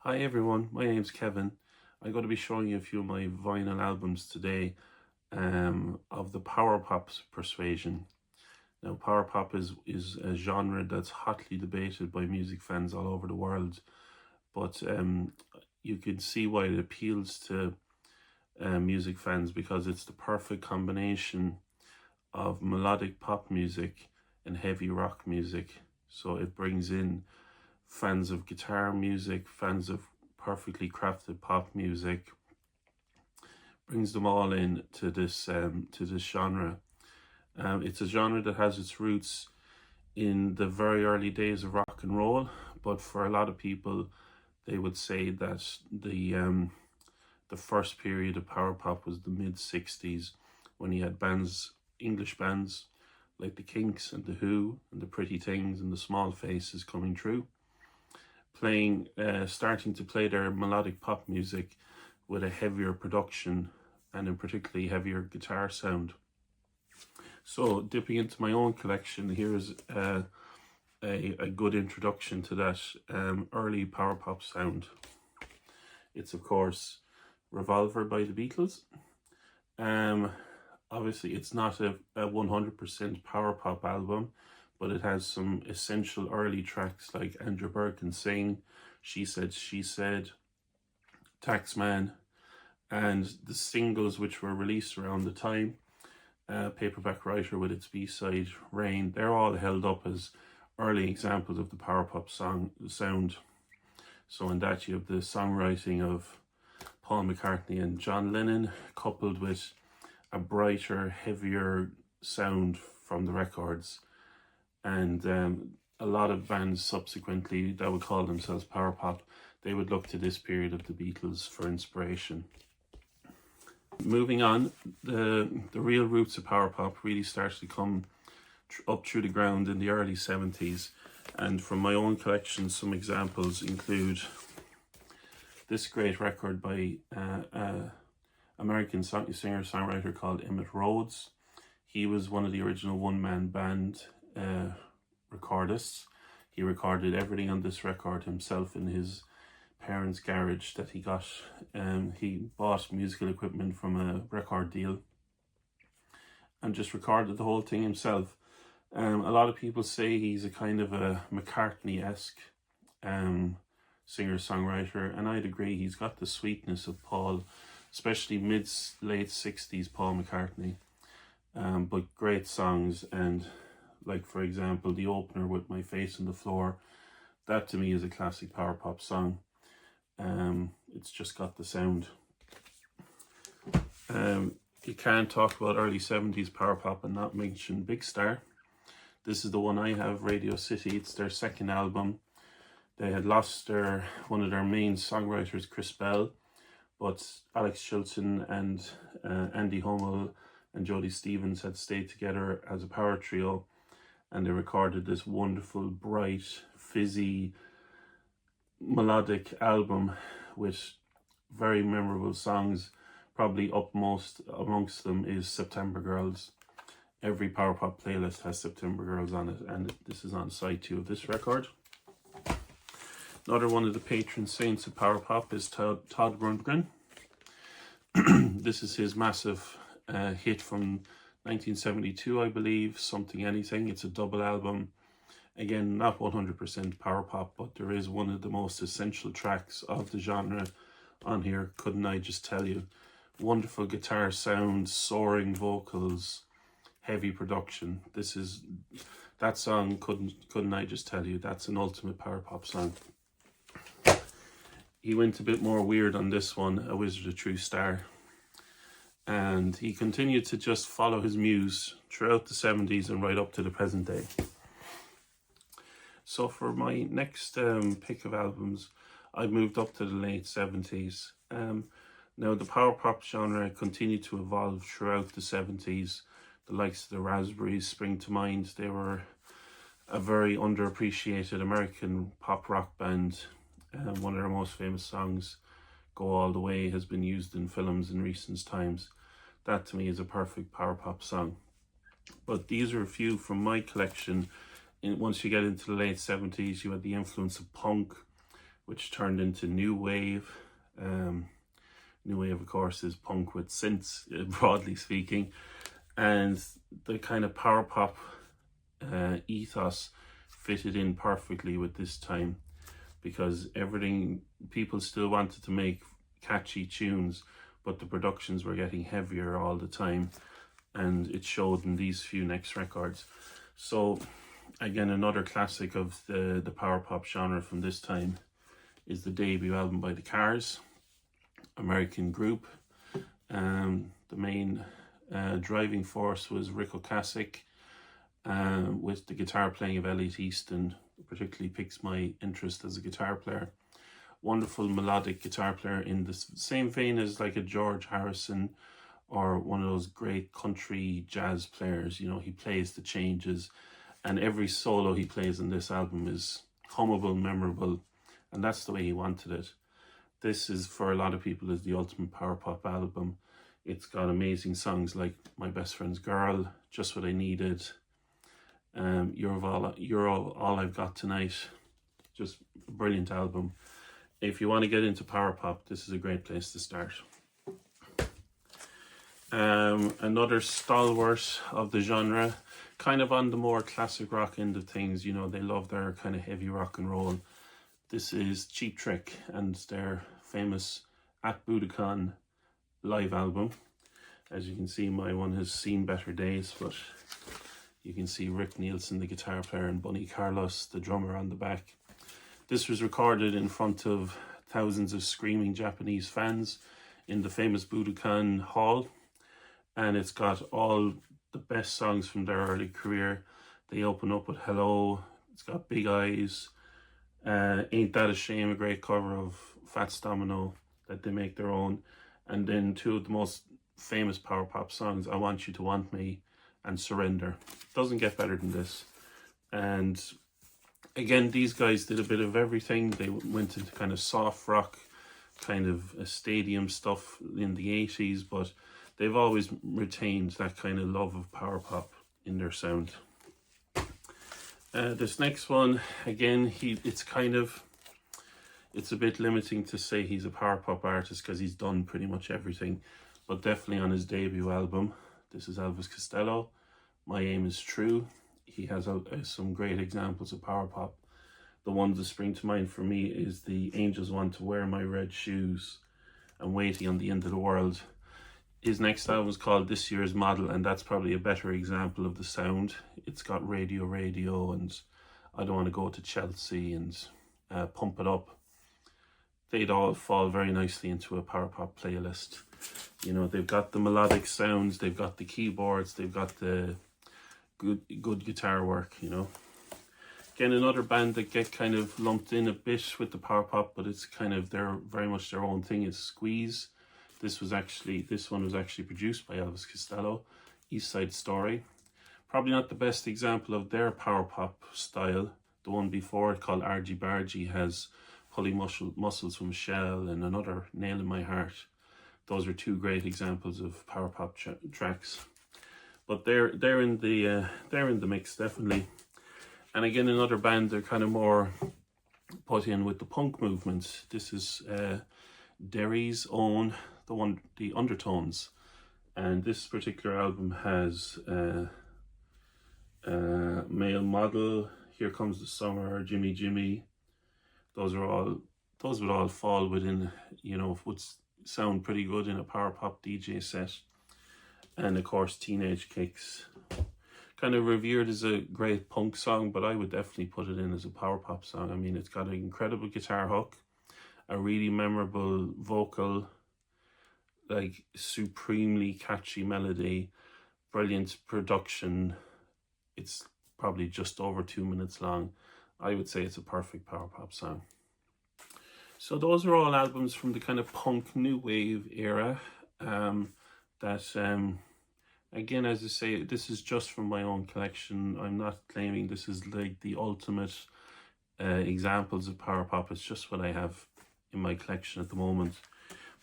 Hi everyone, my name's Kevin. I'm going to be showing you a few of my vinyl albums today of the power pop persuasion. Now power pop is a genre that's hotly debated by music fans all over the world, but you can see why it appeals to music fans because it's the perfect combination of melodic pop music and heavy rock music. So it brings in fans of guitar music, fans of perfectly crafted pop music, brings them all in to this genre. It's a genre that has its roots in the very early days of rock and roll, but for a lot of people, they would say that the first period of power pop was the mid '60s, when you had bands, English bands like the Kinks and the Who and the Pretty Things and the Small Faces coming through, starting to play their melodic pop music with a heavier production and in particularly heavier guitar sound. So dipping into my own collection, here's a good introduction to that early power pop sound. It's of course Revolver by the Beatles. Obviously it's not a 100% power pop album, but it has some essential early tracks like Andrew Bird Can Sing, She Said, She Said, Taxman, and the singles which were released around the time, Paperback Writer with its B-side, Rain. They're all held up as early examples of the power pop sound. So in that you have the songwriting of Paul McCartney and John Lennon, coupled with a brighter, heavier sound from the records. And a lot of bands subsequently that would call themselves power pop, they would look to this period of the Beatles for inspiration. Moving on, the real roots of power pop really started to come up through the ground in the early 70s. And from my own collection, some examples include this great record by American singer-songwriter called Emitt Rhodes. He was one of the original one-man band recordists. He recorded everything on this record himself in his parents' garage that he got. He bought musical equipment from a record deal and just recorded the whole thing himself. A lot of people say he's a kind of a McCartney-esque singer-songwriter, and I'd agree. He's got the sweetness of Paul, especially late 60s Paul McCartney, but great songs. And like, for example, the opener with My Face on the Floor, that to me is a classic power pop song. It's just got the sound. You can't talk about early 70s power pop and not mention Big Star. This is the one I have, Radio City. It's their second album. They had lost one of their main songwriters, Chris Bell, but Alex Chilton and Andy Hummel and Jody Stevens had stayed together as a power trio, and they recorded this wonderful, bright, fizzy, melodic album with very memorable songs. Probably upmost amongst them is September Girls. Every power pop playlist has September Girls on it, and this is on side 2 of this record. Another one of the patron saints of power pop is Todd Rundgren. This is his massive hit from 1972, I believe, Something Anything. It's a double album. Again, not 100% power pop, but there is one of the most essential tracks of the genre on here, Couldn't I Just Tell You. Wonderful guitar sound, soaring vocals, heavy production. That song, Couldn't I Just Tell You, that's an ultimate power pop song. He went a bit more weird on this one, A Wizard, a True Star. And he continued to just follow his muse throughout the 70s and right up to the present day. So for my next pick of albums, I've moved up to the late 70s. Now the power pop genre continued to evolve throughout the 70s. The likes of the Raspberries spring to mind. They were a very underappreciated American pop rock band. One of their most famous songs, Go All the Way, has been used in films in recent times. That to me is a perfect power pop song. But these are a few from my collection. Once you get into the late 70s, you had the influence of punk which turned into new wave. New wave, of course, is punk with synths, broadly speaking, and the kind of power pop ethos fitted in perfectly with this time, because people still wanted to make catchy tunes, but the productions were getting heavier all the time, and it showed in these few next records. So again, another classic of the power pop genre from this time is the debut album by The Cars, American group. The main driving force was Rick Ocasek, with the guitar playing of Elliot Easton, particularly piques my interest as a guitar player. Wonderful melodic guitar player in the same vein as like a George Harrison or one of those great country jazz players. You know, he plays the changes, and every solo he plays on this album is hummable, memorable, and that's the way he wanted it. This is, for a lot of people, is the ultimate power pop album. It's got amazing songs like My Best Friend's Girl, Just What I Needed, You're All I've Got Tonight. Just a brilliant album. If you want to get into power pop, this is a great place to start. Another stalwart of the genre, kind of on the more classic rock end of things. You know, they love their kind of heavy rock and roll. This is Cheap Trick and their famous At Budokan live album. As you can see, my one has seen better days, but you can see Rick Nielsen, the guitar player, and Bunny Carlos, the drummer, on the back. This was recorded in front of thousands of screaming Japanese fans in the famous Budokan Hall, and it's got all the best songs from their early career. They open up with Hello, it's got Big Eyes, Ain't That a Shame, a great cover of Fats Domino that they make their own, and then two of the most famous power pop songs, I Want You to Want Me and Surrender. Doesn't get better than this. And again, these guys did a bit of everything. They went into kind of soft rock, kind of stadium stuff in the 80s, but they've always retained that kind of love of power pop in their sound. This next one, again, it's a bit limiting to say he's a power pop artist because he's done pretty much everything, but definitely on his debut album. This is Elvis Costello, My Aim Is True. He has some great examples of power pop. The ones that spring to mind for me is The Angels Want to Wear My Red Shoes and Waiting on the End of the World. His next album is called This Year's Model, and that's probably a better example of the sound. It's got Radio and I Don't Want to Go to Chelsea and Pump It Up. They'd all fall very nicely into a power pop playlist. You know, they've got the melodic sounds, they've got the keyboards, they've got the good guitar work, you know. Again, another band that get kind of lumped in a bit with the power pop, but it's kind of very much their own thing, is Squeeze. This one was actually produced by Elvis Costello, East Side Story. Probably not the best example of their power pop style. The one before it, called Argy Bargy, has Pulling Muscles from Shell and another Nail in My Heart. Those are two great examples of power pop tracks. But they're in the mix, definitely. And again, another band they're kind of more put in with the punk movement. This is Derry's own, the Undertones, and this particular album has Male Model, Here Comes the Summer, Jimmy Jimmy. Those would all fall within, you know, would sound pretty good in a power pop DJ set. And of course, Teenage Kicks, kind of revered as a great punk song, but I would definitely put it in as a power pop song. I mean, it's got an incredible guitar hook, a really memorable vocal, like supremely catchy melody, brilliant production. It's probably just over 2 minutes long. I would say it's a perfect power pop song. So those are all albums from the kind of punk new wave era. Again, as I say, this is just from my own collection. I'm not claiming this is like the ultimate examples of power pop. It's just what I have in my collection at the moment.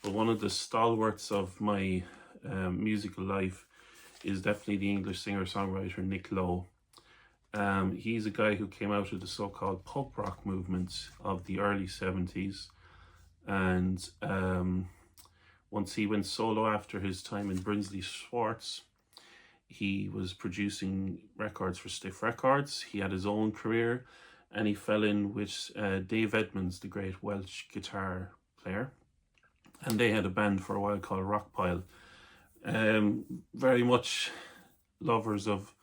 But one of the stalwarts of my musical life is definitely the English singer-songwriter Nick Lowe. He's a guy who came out of the so-called pop rock movement of the early 70s. And once he went solo after his time in Brinsley Schwartz, he was producing records for Stiff Records. He had his own career, and he fell in with Dave Edmunds, the great Welsh guitar player. And they had a band for a while called Rockpile. Very much lovers of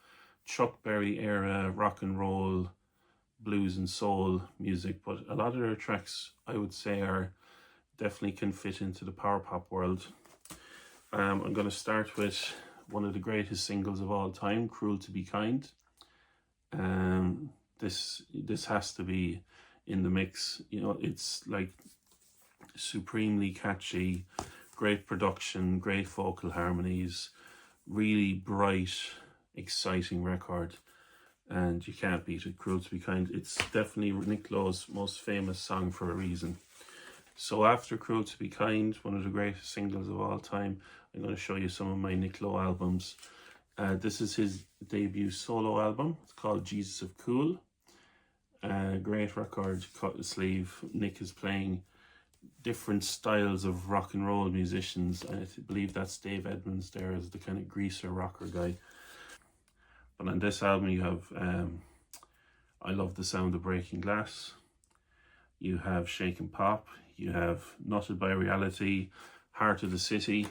Chuck Berry era rock and roll, blues and soul music, but a lot of their tracks, I would say, are definitely can fit into the power pop world. I'm going to start with one of the greatest singles of all time, Cruel to Be Kind. This has to be in the mix. You know, it's like supremely catchy, great production, great vocal harmonies, really bright, exciting record, and you can't beat it. Cruel to Be Kind. It's definitely Nick Lowe's most famous song for a reason. So after Cruel to Be Kind, one of the greatest singles of all time, I'm going to show you some of my Nick Lowe albums. This is his debut solo album. It's called Jesus of Cool. Great record, cut the sleeve. Nick is playing different styles of rock and roll musicians. I believe that's Dave Edmunds there as the kind of greaser rocker guy. But on this album you have I Love the Sound of Breaking Glass. You have Shake and Pop. You have Knotted by Reality, Heart of the City.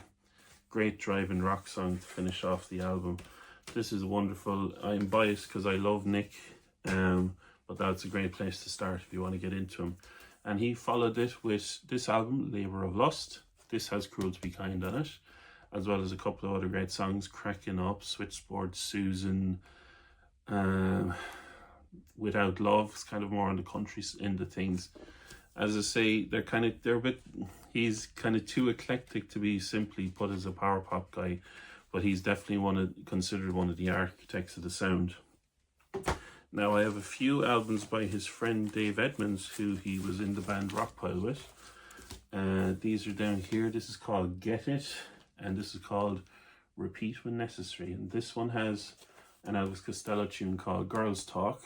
Great driving rock song to finish off the album. This is wonderful. I'm biased because I love Nick, but that's a great place to start if you want to get into him. And he followed it with this album, Labour of Lust. This has Cruel to Be Kind on it, as well as a couple of other great songs, Cracking Up, Switchboard Susan, Without Love. It's kind of more on the country end of things. As I say, they're a bit, he's kind of too eclectic to be simply put as a power pop guy, but he's definitely considered one of the architects of the sound. Now I have a few albums by his friend Dave Edmunds, who he was in the band Rockpile with. These are down here. This is called Get It, and this is called Repeat When Necessary. And this one has an Elvis Costello tune called Girls Talk.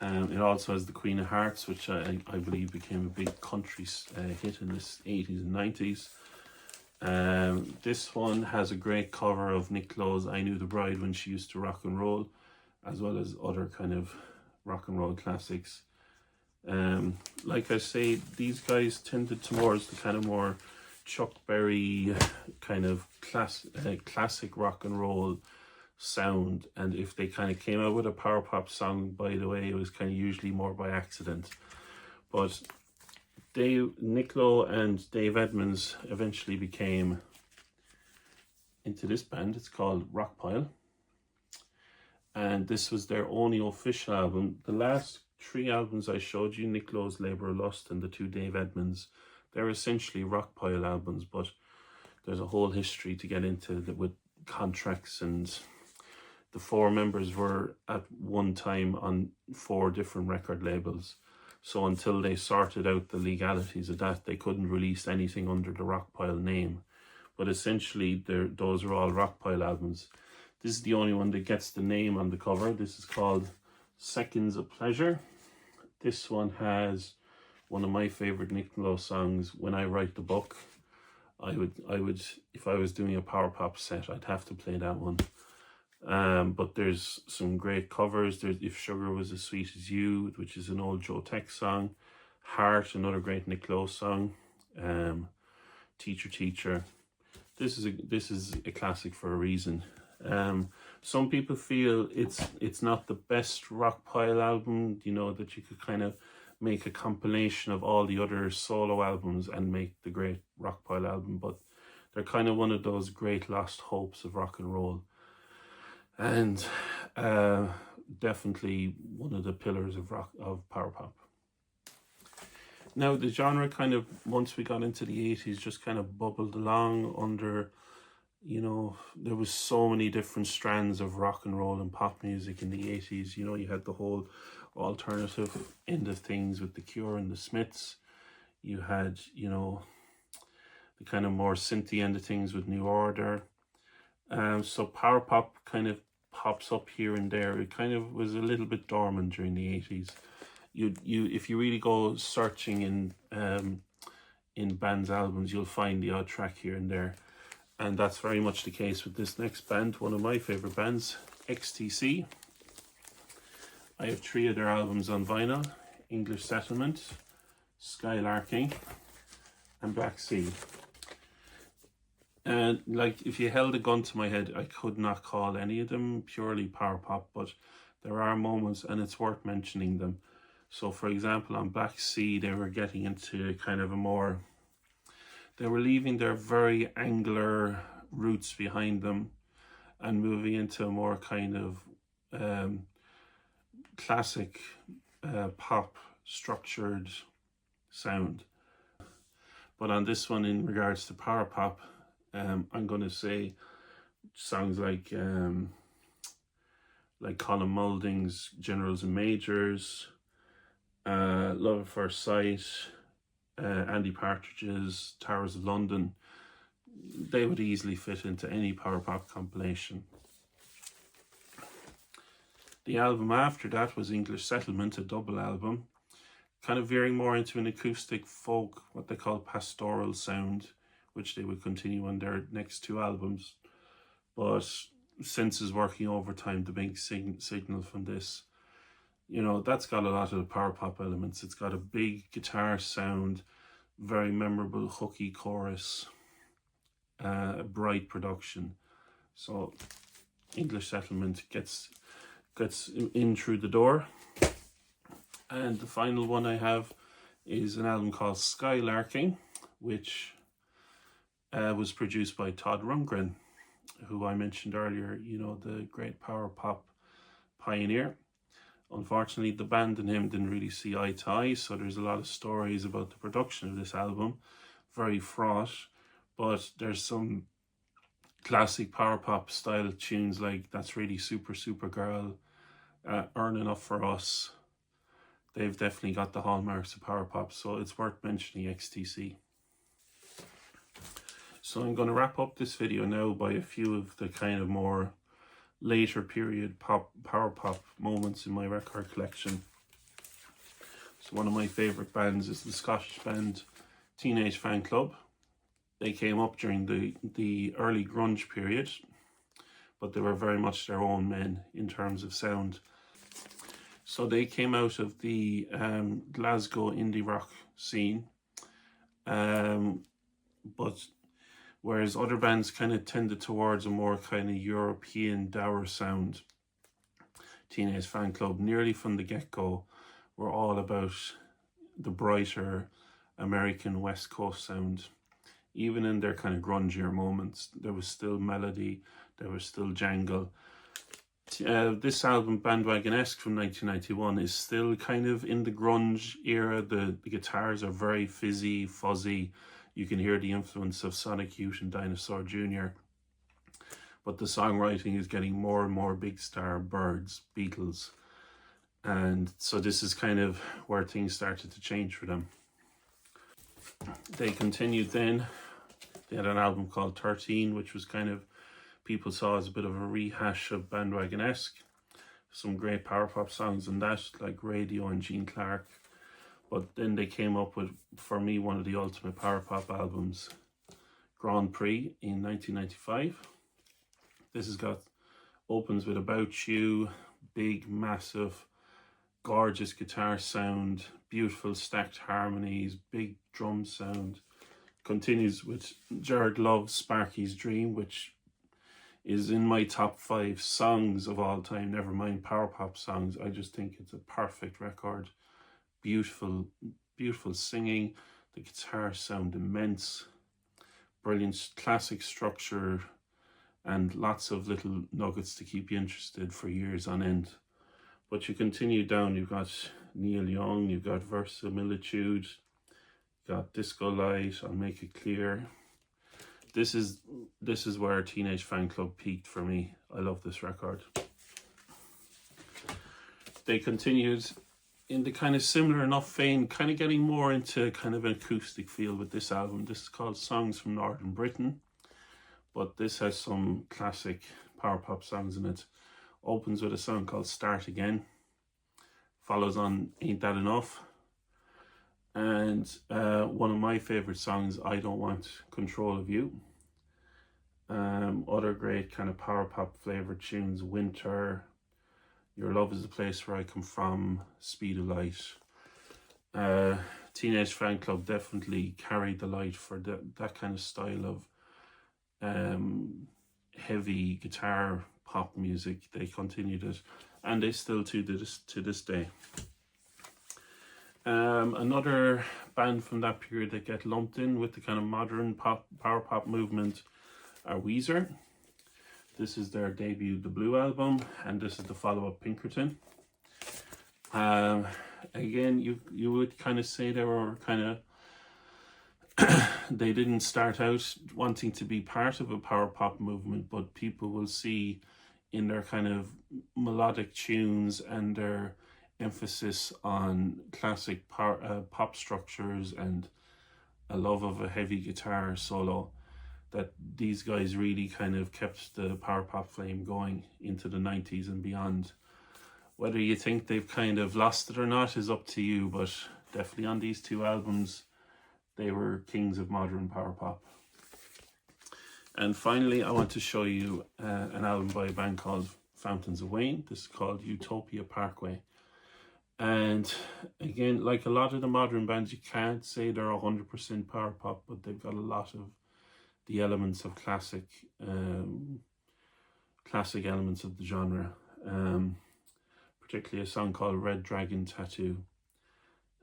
It also has the Queen of Hearts, which I believe became a big country hit in the 80s and 90s. This one has a great cover of Nick Lowe's I Knew the Bride When She Used to Rock and Roll, as well as other kind of rock and roll classics. Like I say, these guys tended towards the kind of more Chuck Berry kind of classic rock and roll sound, and if they kind of came out with a power pop song, by the way, it was kind of usually more by accident. But Nick Lowe and Dave Edmunds eventually became into this band. It's called Rockpile, and this was their only official album. The last three albums I showed you, Nick Lowe's Labour of Lust and the two Dave Edmunds, they're essentially Rockpile albums, but there's a whole history to get into with contracts, and the four members were at one time on 4 different record labels. So until they sorted out the legalities of that, they couldn't release anything under the Rockpile name. But essentially, those are all Rockpile albums. This is the only one that gets the name on the cover. This is called Seconds of Pleasure. This one has one of my favorite Nick Lowe songs, When I Write the Book. I would, if I was doing a power pop set, I'd have to play that one. But there's some great covers. There's If Sugar Was as Sweet as You, which is an old Joe Tex song. Heart, another great Nick Lowe song. Teacher Teacher. This is a classic for a reason. Some people feel it's not the best Rockpile album, you know, that you could kind of make a compilation of all the other solo albums and make the great Rockpile album, but they're kind of one of those great lost hopes of rock and roll, and definitely one of the pillars of power pop. Now the genre kind of, once we got into the 80s, just kind of bubbled along under, you know, there was so many different strands of rock and roll and pop music in the 80s. You know, you had the whole alternative end of things with The Cure and the Smiths. You had, you know, the kind of more synthy end of things with New Order. So power pop kind of pops up here and there. It kind of was a little bit dormant during the 80s. If you really go searching in bands' albums, you'll find the odd track here and there. And that's very much the case with this next band, one of my favourite bands, XTC. I have 3 of their albums on vinyl: English Settlement, Skylarking, and Black Sea. And like, if you held a gun to my head, I could not call any of them purely power pop, but there are moments, and it's worth mentioning them. So for example, on Black Sea, they were getting into kind of a more, they were leaving their very angular roots behind them and moving into a more kind of classic pop structured sound. But on this one, in regards to power pop, I'm going to say songs like Colin Moulding's Generals and Majors, Love at First Sight, Andy Partridge's Towers of London. They would easily fit into any power pop compilation. The album after that was English Settlement, a double album, kind of veering more into an acoustic folk, what they call pastoral sound, which they would continue on their next 2 albums. But since is working overtime, the big signal from this, you know, that's got a lot of the power pop elements. It's got a big guitar sound, very memorable hooky chorus, bright production. So English Settlement gets in through the door. And the final one I have is an album called Skylarking, which was produced by Todd Rundgren, who I mentioned earlier, you know, the great power pop pioneer. Unfortunately, the band and him didn't really see eye to eye, so there's a lot of stories about the production of this album, very fraught, but there's some classic power pop style tunes like That's Really Super Super Girl, Earn Enough for Us. They've definitely got the hallmarks of power pop, so it's worth mentioning XTC. So I'm going to wrap up this video now by a few of the kind of more later period power pop moments in my record collection. So one of my favourite bands is the Scottish band Teenage Fanclub. They came up during the early grunge period, but they were very much their own men in terms of sound. So they came out of the Glasgow indie rock scene, but whereas other bands kind of tended towards a more kind of European dour sound, Teenage Fanclub, nearly from the get-go, were all about the brighter American West Coast sound. Even in their kind of grungier moments, there was still melody, there was still jangle. This album, Bandwagon-esque from 1991, is still kind of in the grunge era. The guitars are very fizzy, fuzzy. You can hear the influence of Sonic Youth and Dinosaur Jr. But the songwriting is getting more and more big star, Birds, Beatles. And so this is kind of where things started to change for them. They continued then. They had an album called 13, which was kind of, people saw as a bit of a rehash of Bandwagon-esque. Some great power pop songs in that, like Radio and Gene Clark. But then they came up with, for me, one of the ultimate power pop albums, Grand Prix, in 1995. This has got, opens with About You, big, massive, gorgeous guitar sound, beautiful stacked harmonies, big drum sound. Continues with Jared Love's Sparky's Dream, which is in my top 5 songs of all time, never mind power pop songs. I just think it's a perfect record. Beautiful, beautiful singing. The guitar sound immense. Brilliant classic structure and lots of little nuggets to keep you interested for years on end. But you continue down, you've got Neil Young, you've got Verisimilitude, you've got Disco Light, I'll Make It Clear. This is where Teenage Fanclub peaked for me. I love this record. They continued in the kind of similar enough vein, kind of getting more into kind of an acoustic feel with this album. This is called Songs from Northern Britain, but this has some classic power pop songs in it. Opens with a song called Start Again, follows on Ain't That Enough, and one of my favorite songs, I Don't Want Control of You. Other great kind of power pop flavored tunes, Winter, Your Love Is the Place Where I Come From, Speed of Light. Teenage Fanclub definitely carried the light for that kind of style of heavy guitar pop music. They continued it, and they still to this day. Another band from that period that get lumped in with the kind of modern power pop movement are Weezer. This is their debut The Blue album, and this is the follow-up Pinkerton. Again, you would kind of say they were kind of they didn't start out wanting to be part of a power pop movement, but people will see in their kind of melodic tunes and their emphasis on classic pop structures and a love of a heavy guitar solo, that these guys really kind of kept the power pop flame going into the 90s and beyond. Whether you think they've kind of lost it or not is up to you, but definitely on these two albums, they were kings of modern power pop. And finally, I want to show you an album by a band called Fountains of Wayne. This is called Utopia Parkway. And again, like a lot of the modern bands, you can't say they're 100% power pop, but they've got a lot of the elements of classic elements of the genre. Particularly a song called Red Dragon Tattoo.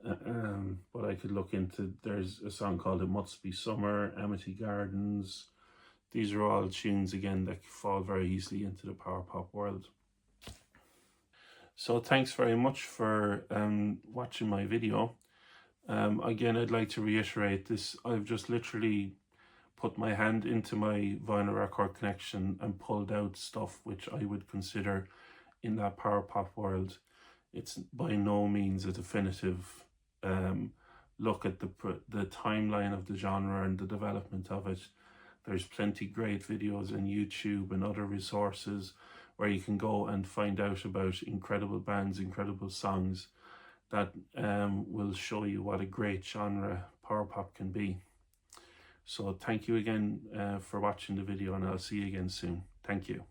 But I could look into, there's a song called It Must Be Summer, Amity Gardens. These are all tunes, again, that fall very easily into the power pop world. So thanks very much for watching my video. Again, I'd like to reiterate this. I've just literally put my hand into my vinyl record collection and pulled out stuff which I would consider in that power pop world. It's by no means a definitive look at the timeline of the genre and the development of it. There's plenty great videos on YouTube and other resources where you can go and find out about incredible bands, incredible songs that will show you what a great genre power pop can be. So thank you again for watching the video, and I'll see you again soon. Thank you.